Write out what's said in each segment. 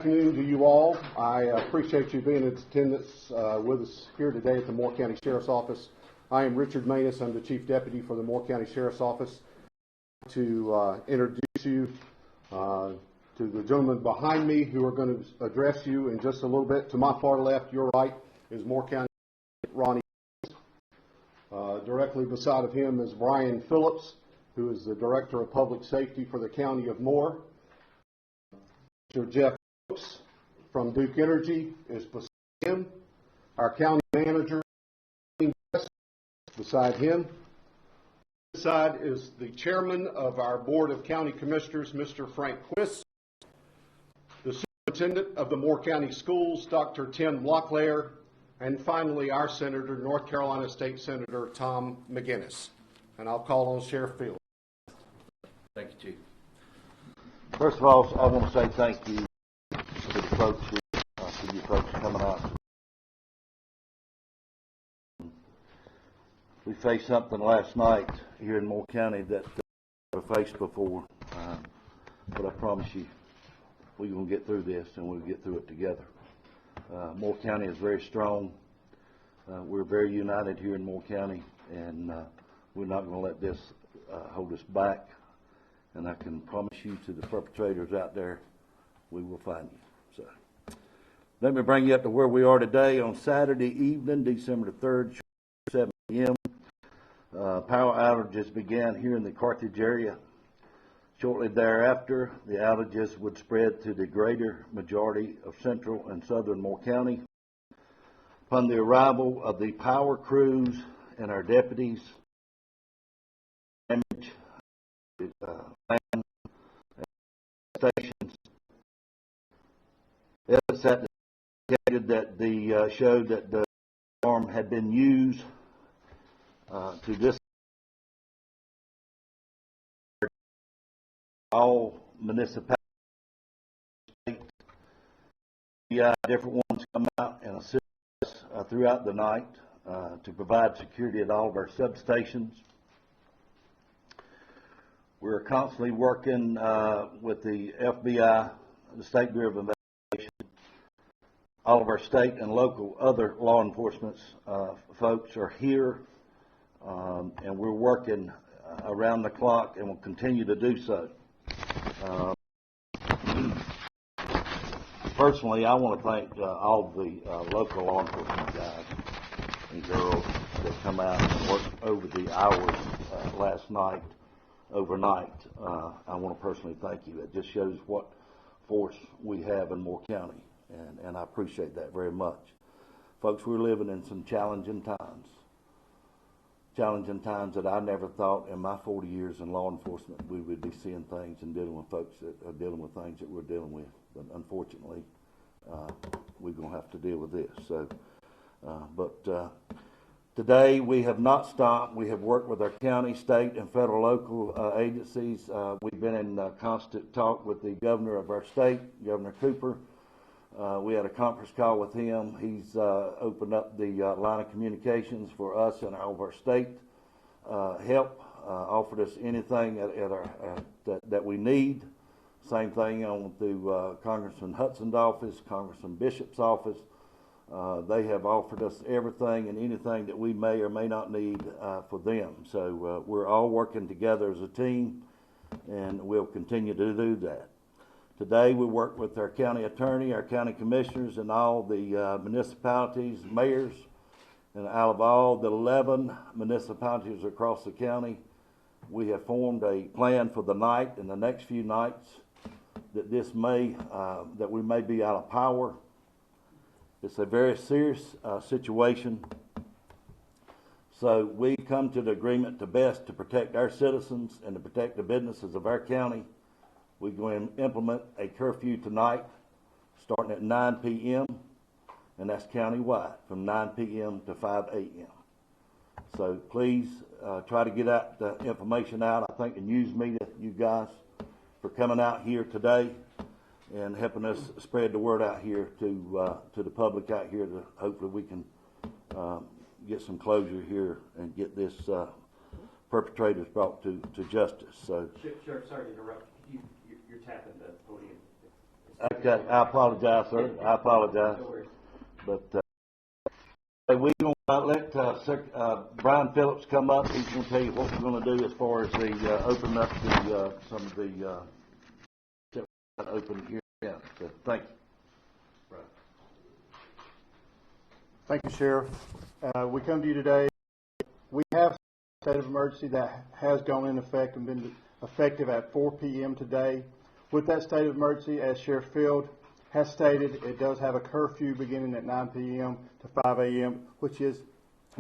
Good afternoon to you all. I appreciate you being in attendance with us here today at the Moore County Sheriff's Office. I am Richard Manus. I'm the Chief Deputy for the Moore County Sheriff's Office. To introduce you to the gentlemen behind me who are going to address you in just a little bit. To my far left, your right, is Moore County Ronnie. Directly beside of him is Brian Phillips, who is the Director of Public Safety for the County of Moore. Mr. Jeff from Duke Energy is beside him. Our county manager beside him. This side is the chairman of our Board of County Commissioners, Mr. Frank Quist. The superintendent of the Moore County Schools, Dr. Tim Locklear. And finally, our senator, North Carolina State Senator Tom McGinnis. And I'll call on Sheriff Field. Thank you, Chief. First of all, I want to say thank you to the folks here, to you folks coming out. We faced something last night here in Moore County that we've never faced before, but I promise you we're going to get through this and we'll get through it together. Moore County is very strong. We're very united here in Moore County, and we're not going to let this hold us back. And I can promise you to the perpetrators out there, we will find you. So, let me bring you up to where we are today on Saturday evening, December the 3rd, 7 p.m. Power outages began here in the Carthage area. Shortly thereafter, the outages would spread to the greater majority of central and southern Moore County. Upon the arrival of the power crews and our deputies, damage land stations, evidence that indicated that the showed that the alarm had been used to this. All municipalities, different ones come out and assist us throughout the night to provide security at all of our substations. We're constantly working with the FBI, the State Bureau of Investigation, all of our state and local other law enforcement folks are here, and we're working around the clock and will continue to do so. Personally, I want to thank all the local law enforcement guys and girls that come out and work over the hours last night, overnight. I want to personally thank you. It just shows what force we have in Moore County, and I appreciate that very much. Folks, we're living in some challenging times that I never thought in my 40 years in law enforcement we would be seeing things and dealing with folks that are dealing with things that we're dealing with. But unfortunately, we're going to have to deal with this. So, today we have not stopped. We have worked with our county, state, and federal local agencies. We've been in constant talk with the governor of our state, Governor Cooper. We had a conference call with him. He's opened up the line of communications for us and all of our state help, offered us anything that we need. Same thing on through Congressman Hudson's office, Congressman Bishop's office. They have offered us everything and anything that we may or may not need for them. So we're all working together as a team, and we'll continue to do that. Today we work with our county attorney, our county commissioners, and all the municipalities, mayors, and out of all the 11 municipalities across the county, we have formed a plan for the night and the next few nights that that we may be out of power. It's a very serious situation. So we come to the agreement to best to protect our citizens and to protect the businesses of our county. We're going to implement a curfew tonight, starting at 9 p.m., and that's countywide, from 9 p.m. to 5 a.m. So please try to get out the information out. I thank the news media, you guys, for coming out here today and helping us spread the word out here to the public out here. To hopefully we can get some closure here and get this perpetrators brought to justice. So, Sheriff, sorry to interrupt. You're tapping the podium. Okay, I apologize, sir. I apologize. But we're going to let Brian Phillips come up. He's going to tell you what we're going to do as far as the open up the some of the open here. Yeah. So thank you. Thank you, Sheriff. We come to you today. We have a state of emergency that has gone in effect and been effective at 4 p.m. today. With that state of emergency, as Sheriff Field has stated, it does have a curfew beginning at 9 p.m. to 5 a.m., which is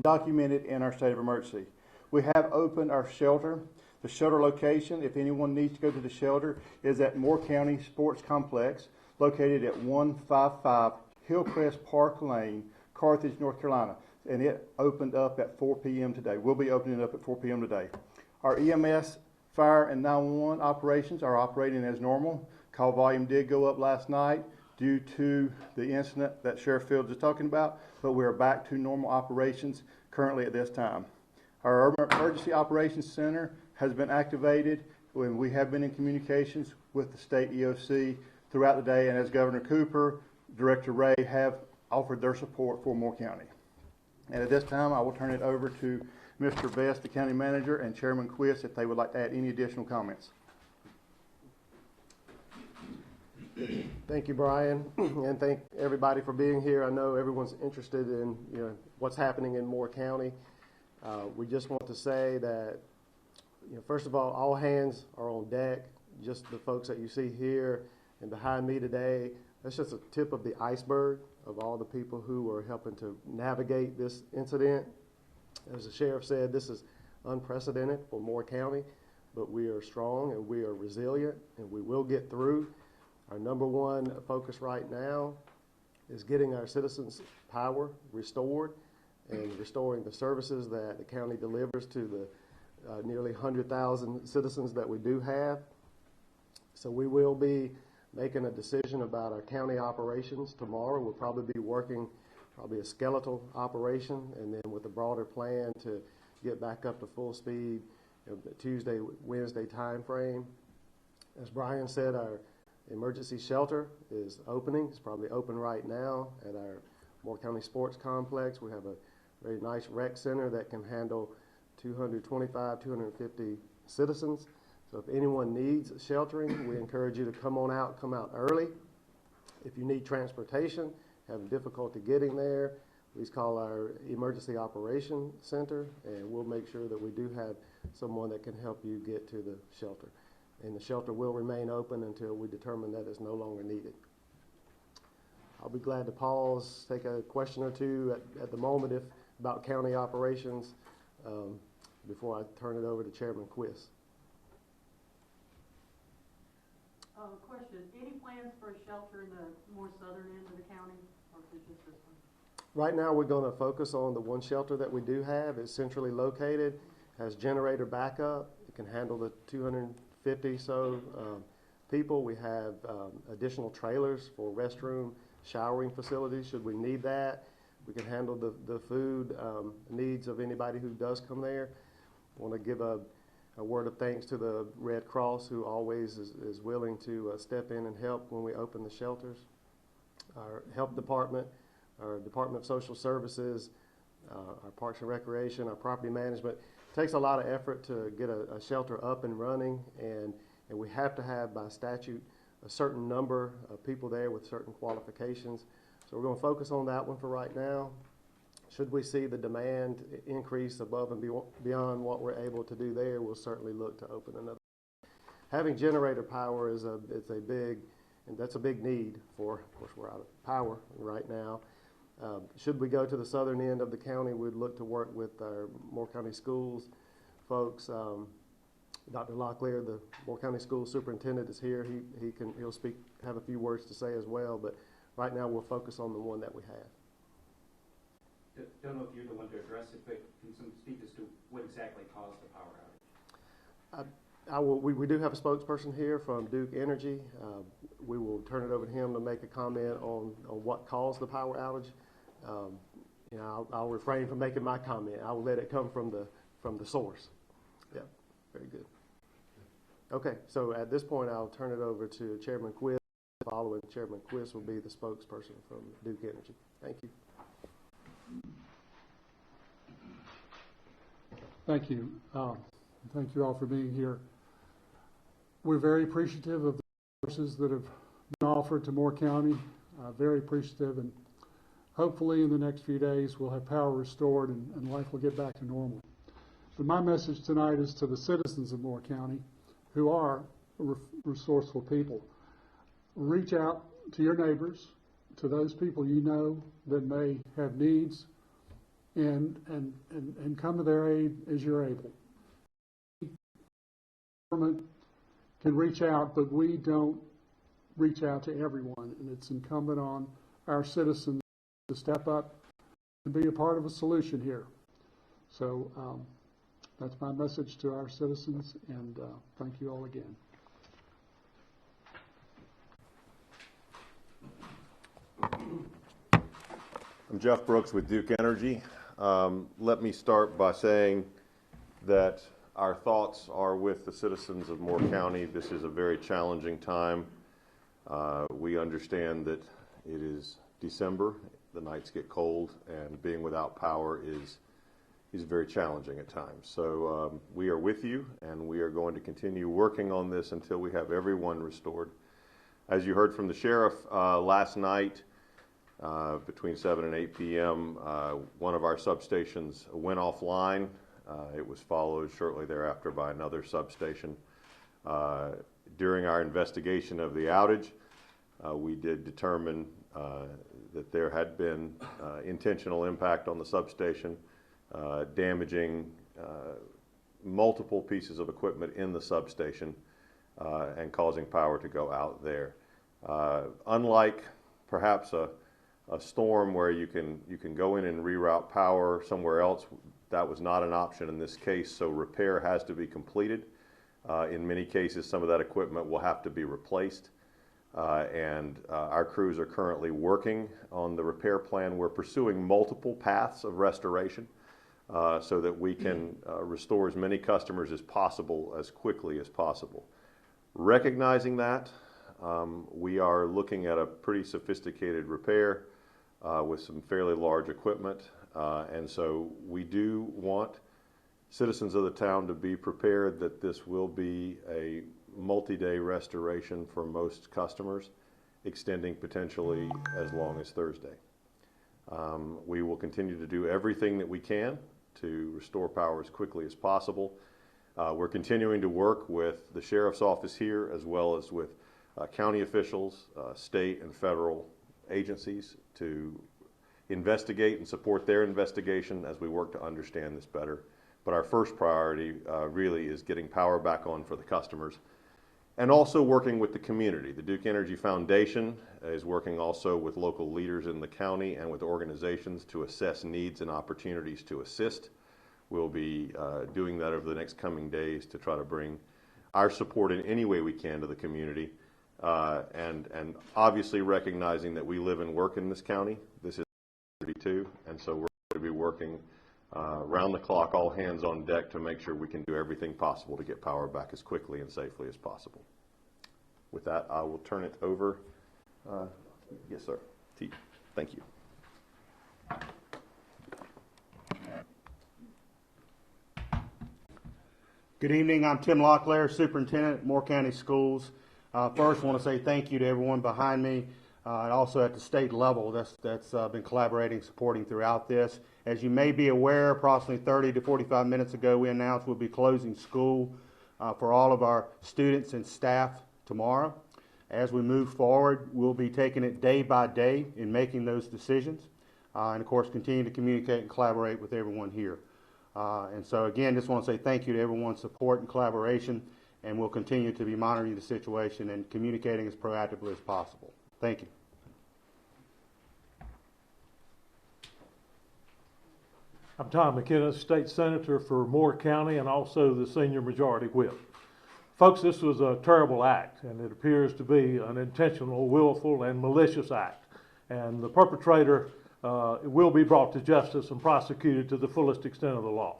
documented in our state of emergency. We have opened our shelter. The shelter location, if anyone needs to go to the shelter, is at Moore County Sports Complex, located at 155 Hillcrest Park Lane, Carthage, North Carolina. And it opened up at 4 p.m. today. We'll be opening up at 4 p.m. today. Our EMS, fire, and 911 operations are operating as normal. Call volume did go up last night due to the incident that Sheriff Fields is talking about, but we're back to normal operations currently at this time. Our Emergency Operations Center has been activated, and we have been in communications with the state EOC throughout the day, and as Governor Cooper, Director Ray have offered their support for Moore County. And at this time, I will turn it over to Mr. Best, the County Manager, and Chairman Quist, if they would like to add any additional comments. Thank you, Brian, and thank everybody for being here. I know everyone's interested in what's happening in Moore County. We just want to say that first of all hands are on deck. Just the folks that you see here and behind me today, that's just a tip of the iceberg of all the people who are helping to navigate this incident. As the sheriff said, this is unprecedented for Moore County, but we are strong and we are resilient and we will get through. Our number one focus right now is getting our citizens' power restored and restoring the services that the county delivers to the nearly 100,000 citizens that we do have. So we will be making a decision about our county operations tomorrow. We'll probably be working a skeletal operation, and then with a broader plan to get back up to full speed Tuesday, Wednesday time frame. As Brian said, our emergency shelter is opening. It's probably open right now at our Moore County Sports Complex. We have a very nice rec center that can handle 225, 250 citizens. So if anyone needs sheltering, we encourage you to come out early. If you need transportation, having difficulty getting there, please call our Emergency Operations Center, and we'll make sure that we do have someone that can help you get to the shelter. And the shelter will remain open until we determine that it's no longer needed. I'll be glad to pause, take a question or two at the moment about county operations before I turn it over to Chairman Quist. Question, any plans for a shelter in the more southern end of the county, or is it just this one? Right now we're going to focus on the one shelter that we do have. It's centrally located, has generator backup. It can handle the 250 so people. We have additional trailers for restroom, showering facilities should we need that. We can handle the food needs of anybody who does come there. I want to give a word of thanks to the Red Cross, who always is willing to step in and help when we open the shelters. Our health department, our Department of Social Services, our Parks and Recreation, our property management. It takes a lot of effort to get a shelter up and running, and we have to have by statute a certain number of people there with certain qualifications. So we're going to focus on that one for right now. Should we see the demand increase above and beyond what we're able to do there, we'll certainly look to open another. Having generator power is a big need for, of course, we're out of power right now. Should we go to the southern end of the county, we'd look to work with our Moore County Schools folks. Dr. Locklear, the Moore County School Superintendent, is here. He'll speak, have a few words to say as well, but right now we'll focus on the one that we have. Don't know if you're the one to address it, but can someone speak as to what exactly caused the power outage? We do have a spokesperson here from Duke Energy. We will turn it over to him to make a comment on what caused the power outage. I'll refrain from making my comment. I will let it come from the source. Yeah, very good. Okay, so at this point, I'll turn it over to Chairman Quist. following Chairman Quist, will be the spokesperson from Duke Energy. Thank you. Thank you. Thank you all for being here. We're very appreciative of the resources that have been offered to Moore County. Very appreciative, and hopefully in the next few days we'll have power restored and life will get back to normal. But my message tonight is to the citizens of Moore County, who are resourceful people. Reach out to your neighbors, to those people you know that may have needs, and come to their aid as you're able. Government can reach out, but we don't reach out to everyone, and it's incumbent on our citizens to step up and be a part of a solution here. So that's my message to our citizens, and thank you all again. I'm Jeff Brooks with Duke Energy. Let me start by saying that our thoughts are with the citizens of Moore County. This is a very challenging time. We understand that it is December, the nights get cold, and being without power is very challenging at times. So we are with you, and we are going to continue working on this until we have everyone restored. As you heard from the sheriff last night, between 7 and 8 p.m., one of our substations went offline. It was followed shortly thereafter by another substation. During our investigation of the outage, we did determine that there had been intentional impact on the substation, damaging multiple pieces of equipment in the substation and causing power to go out there. Unlike perhaps a storm where you can go in and reroute power somewhere else, that was not an option in this case, so repair has to be completed. In many cases, some of that equipment will have to be replaced, and our crews are currently working on the repair plan. We're pursuing multiple paths of restoration so that we can restore as many customers as possible as quickly as possible. Recognizing that, we are looking at a pretty sophisticated repair with some fairly large equipment, and so we do want citizens of the town to be prepared that this will be a multi-day restoration for most customers, extending potentially as long as Thursday. We will continue to do everything that we can to restore power as quickly as possible. We're continuing to work with the sheriff's office here as well as with county officials, state and federal agencies to investigate and support their investigation as we work to understand this better. But our first priority really is getting power back on for the customers and also working with the community. The Duke Energy Foundation is working also with local leaders in the county and with organizations to assess needs and opportunities to assist. We'll be doing that over the next coming days to try to bring our support in any way we can to the community. And obviously recognizing that we live and work in this county. This is too, and so we're going to be working round the clock, all hands on deck to make sure we can do everything possible to get power back as quickly and safely as possible. With that, I will turn it over. Yes, sir. To you. Thank you. Good evening. I'm Tim Locklear, Superintendent at Moore County Schools. First, I want to say thank you to everyone behind me and also at the state level that's been collaborating, supporting throughout this. As you may be aware, approximately 30 to 45 minutes ago, we announced we'll be closing school for all of our students and staff tomorrow. As we move forward, we'll be taking it day by day in making those decisions, and of course continue to communicate and collaborate with everyone here. And so again, just want to say thank you to everyone's support and collaboration, and we'll continue to be monitoring the situation and communicating as proactively as possible. Thank you. I'm Tom McKenna, State Senator for Moore County and also the Senior Majority Whip. Folks, this was a terrible act, and it appears to be an intentional, willful, and malicious act. And the perpetrator will be brought to justice and prosecuted to the fullest extent of the law.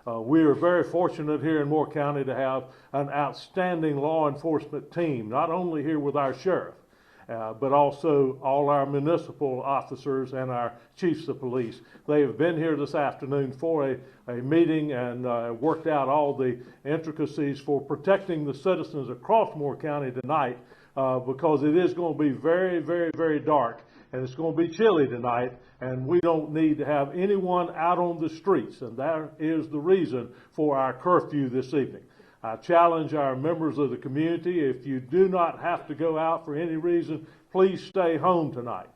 We are very fortunate here in Moore County to have an outstanding law enforcement team, not only here with our sheriff but also all our municipal officers and our chiefs of police. They have been here this afternoon for a meeting and worked out all the intricacies for protecting the citizens across Moore County tonight, because it is going to be very, very, very dark, and it's going to be chilly tonight, and we don't need to have anyone out on the streets, and that is the reason for our curfew this evening. I challenge our members of the community, if you do not have to go out for any reason, please stay home tonight.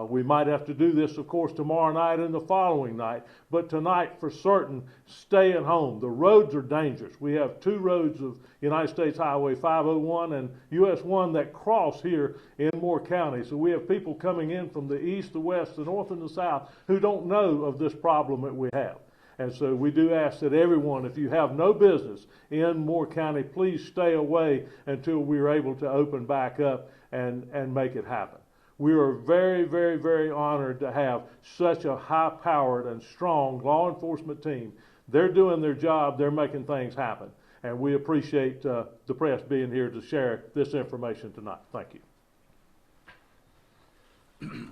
We might have to do this, of course, tomorrow night and the following night, but tonight for certain, stay at home. The roads are dangerous. We have two roads of United States Highway 501 and US 1 that cross here in Moore County. So we have people coming in from the east, the west, the north, and the south who don't know of this problem that we have. And so we do ask that everyone, if you have no business in Moore County, please stay away until we are able to open back up and make it happen. We are very, very, very honored to have such a high-powered and strong law enforcement team. They're doing their job. They're making things happen. And we appreciate the press being here to share this information tonight. Thank you.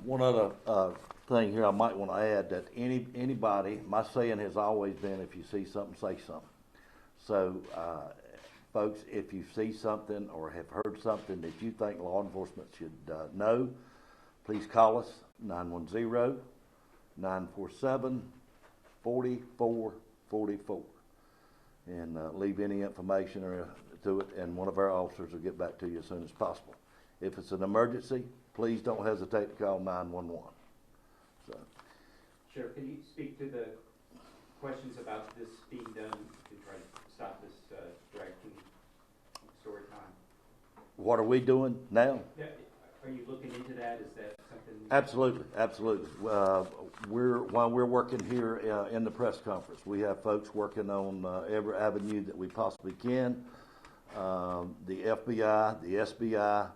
One other thing here I might want to add, that anybody, my saying has always been, if you see something, say something. So, folks, if you see something or have heard something that you think law enforcement should know, please call us, 910-947-4444, and leave any information to it, and one of our officers will get back to you as soon as possible. If it's an emergency, please don't hesitate to call 911. So, Sheriff, can you speak to the questions about this being done to try to stop this drag king story time? what are we doing now? Yeah, are you looking into that? Is that something? Absolutely, absolutely. While we're working here in the press conference, we have folks working on every avenue that we possibly can. The FBI, the SBI,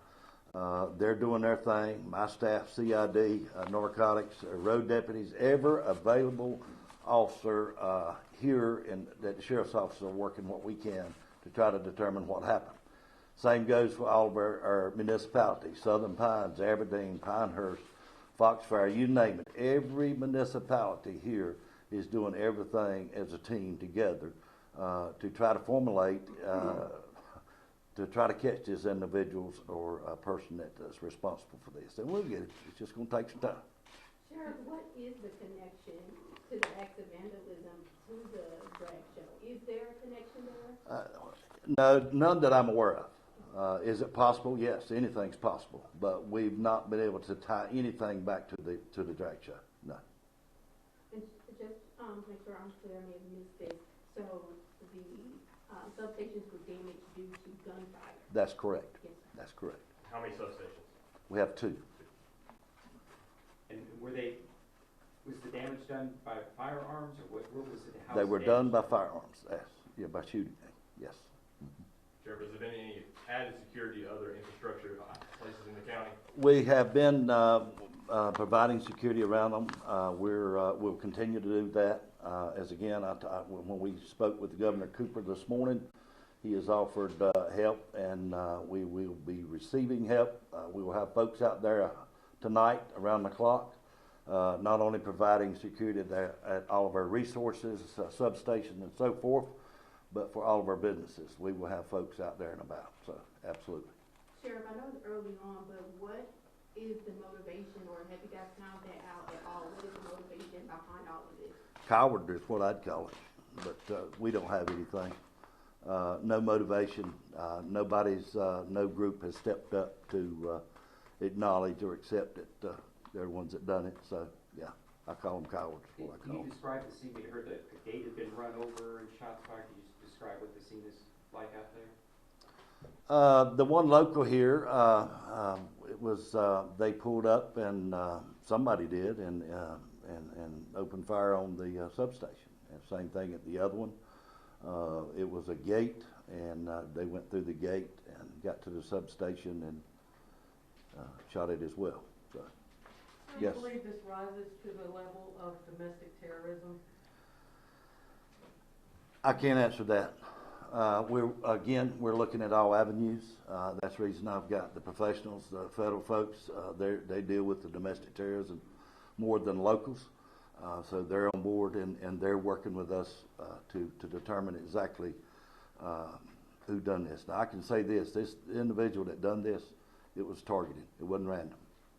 they're doing their thing. My staff, CID, narcotics, road deputies, every available officer here that the sheriff's office are working what we can to try to determine what happened. Same goes for all of our municipalities, Southern Pines, Aberdeen, Pinehurst, Foxfire, you name it. Every municipality here is doing everything as a team together to try to formulate, to try to catch these individuals or a person that is responsible for this. And we'll get it. It's just going to take some time. Sheriff, what is the connection to the acts of vandalism to the drag show? Is there a connection there? No, none that I'm aware of. Is it possible? Yes, anything's possible. But we've not been able to tie anything back to the drag show. No. And just make sure I'm clear, I may have missed this. So the substations were damaged due to gunfire. That's correct. Yes, sir. That's correct. How many substations? We have 2. And was the damage done by firearms, or what was it? They were done by firearms. Yes. Yeah, by shooting. Yes. Sheriff, has there been any added security to other infrastructure places in the county? We have been providing security around them. We'll continue to do that. As again, when we spoke with Governor Cooper this morning, he has offered help, and we will be receiving help. We will have folks out there tonight around the clock, not only providing security there at all of our resources, substations, and so forth, but for all of our businesses. We will have folks out there and about. So, absolutely. Sheriff, I know it's early on, but what is the motivation, or have you guys found that out at all? What is the motivation behind all of this? Coward is what I'd call it, but we don't have anything. No motivation. No group has stepped up to acknowledge or accept that they're the ones that done it. So, yeah, I call them cowards. Can you describe the scene? We heard that a gate had been run over and shots fired. Can you describe what the scene is like out there? The one local here, it was they pulled up and somebody did and opened fire on the substation. And same thing at the other one. It was a gate, and they went through the gate and got to the substation and shot it as well. So, Do you yes. believe this rises to the level of domestic terrorism? I can't answer that. we're looking at all avenues. That's the reason I've got the professionals, the federal folks, they deal with the domestic terrorism more than locals. So they're on board and they're working with us to determine exactly who done this. Now I can say this individual that done this, it was targeted. It wasn't random.